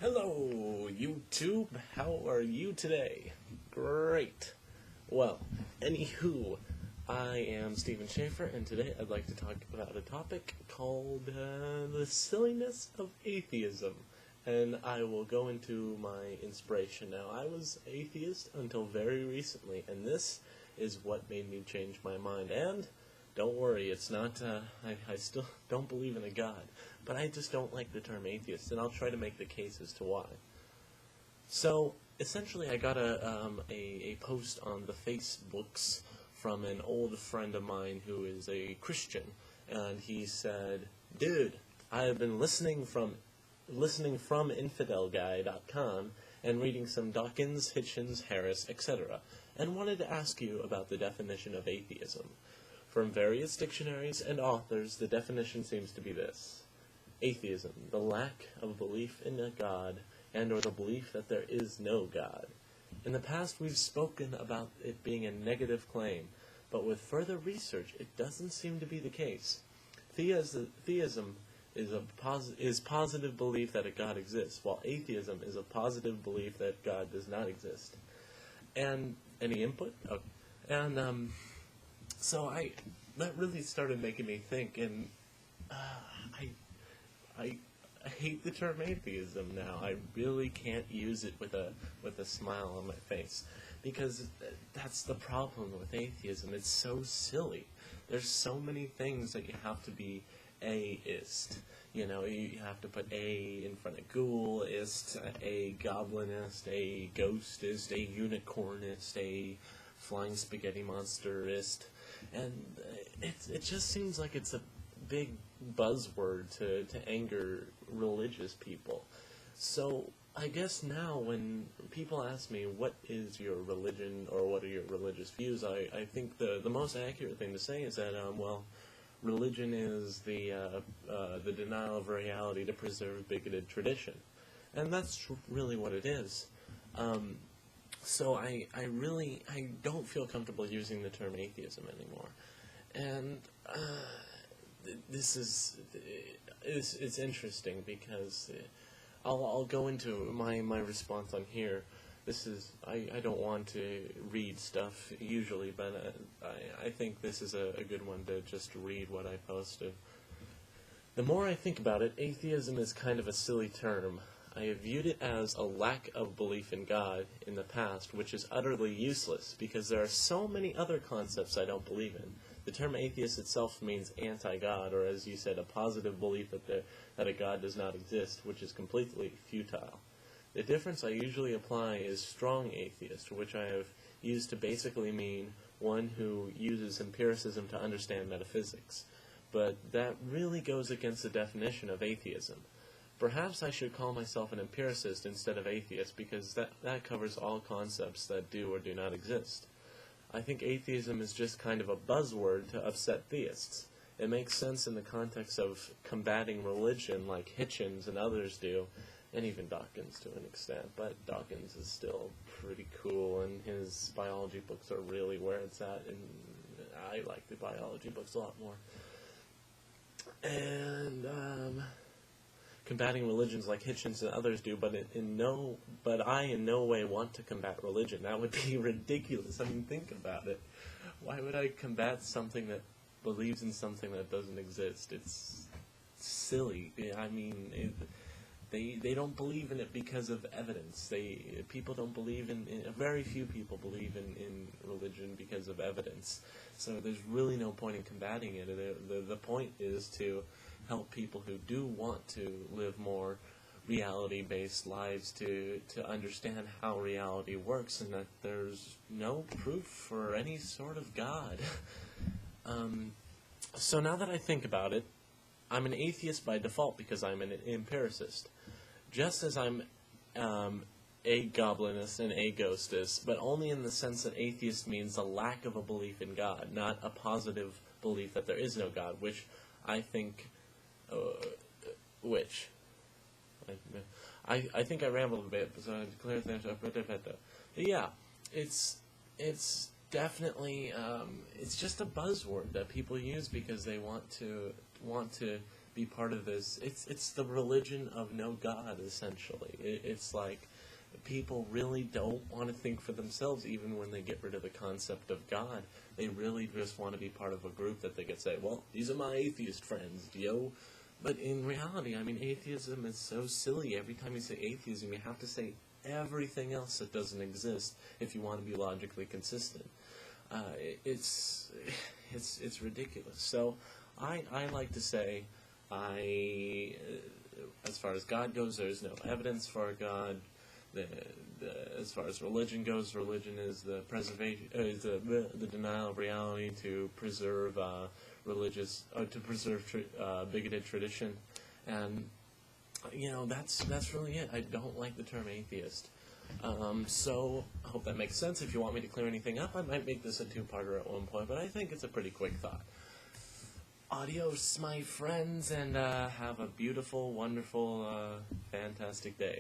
Hello, YouTube. How are you today? Great. Well, anywho, I am Stephen Schaefer, and today I'd like to talk about a topic called the silliness of atheism. And I will go into my inspiration. Now, I was atheist until very recently, and this is what made me change my mind. And don't worry, it's not, I still don't believe in a God, but I just don't like the term atheist, and I'll try to make the case as to why. So, essentially, I got a post on the Facebooks from an old friend of mine who is a Christian, and he said, "Dude, I have been listening from infidelguy.com and reading some Dawkins, Hitchens, Harris, etc., and wanted to ask you about the definition of atheism. From various dictionaries and authors, the definition seems to be this: atheism, the lack of belief in a God, and or the belief that there is no God. In the past, we've spoken about it being a negative claim, but with further research, it doesn't seem to be the case. Theism is positive belief that a God exists, while atheism is a positive belief that God does not exist." And any input? Oh. And so that really started making me think, and I hate the term atheism now. I really can't use it with a smile on my face, because that's the problem with atheism. It's so silly. There's so many things that you have to be aist. You know, you have to put a in front of ghoulist, a goblinist, a ghostist, a unicornist, a flying spaghetti monsterist, and it just seems like it's a big buzzword to anger religious people. So I guess now when people ask me, what is your religion, or what are your religious views, I think the most accurate thing to say is that, well, religion is the denial of reality to preserve bigoted tradition. And that's really what it is. So I don't feel comfortable using the term atheism anymore. And it's interesting, because I'll go into my response on here. I don't want to read stuff usually, but I think this is a good one to just read what I posted. "The more I think about it, atheism is kind of a silly term. I have viewed it as a lack of belief in God in the past, which is utterly useless, because there are so many other concepts I don't believe in. The term atheist itself means anti-God, or as you said, a positive belief that a God does not exist, which is completely futile. The difference I usually apply is strong atheist, which I have used to basically mean one who uses empiricism to understand metaphysics. But that really goes against the definition of atheism. Perhaps I should call myself an empiricist instead of atheist, because that covers all concepts that do or do not exist. I think atheism is just kind of a buzzword to upset theists. It makes sense in the context of combating religion like Hitchens and others do, and even Dawkins to an extent, but Dawkins is still pretty cool, and his biology books are really where it's at, and I like the biology books a lot more. And combating religions like Hitchens and others do, but I in no way want to combat religion. That would be ridiculous. I mean, think about it. Why would I combat something that believes in something that doesn't exist? It's silly. I mean, they don't believe in it because of evidence. People don't believe very few people believe in religion because of evidence. So there's really no point in combating it. The point is to help people who do want to live more reality-based lives to understand how reality works, and that there's no proof for any sort of God. So now that I think about it, I'm an atheist by default because I'm an empiricist. Just as I'm a goblinist and a ghostist, but only in the sense that atheist means the lack of a belief in God, not a positive belief that there is no God, which I think... I think I rambled a bit, so to clear things up. Yeah, it's definitely it's just a buzzword that people use because they want to be part of this. It's the religion of no God, essentially. It's like people really don't want to think for themselves, even when they get rid of the concept of God. They really just want to be part of a group that they could say, well, these are my atheist friends, yo. But in reality, I mean, atheism is so silly. Every time you say atheism, you have to say everything else that doesn't exist if you want to be logically consistent. It's ridiculous. So I like to say, as far as God goes, there's no evidence for God. As far as religion goes, religion is the preservation, the denial of reality to preserve bigoted tradition, and that's really it. I don't like the term atheist. So I hope that makes sense. If you want me to clear anything up, I might make this a two-parter at one point, but I think it's a pretty quick thought. Adios, my friends, and have a beautiful, wonderful, fantastic day.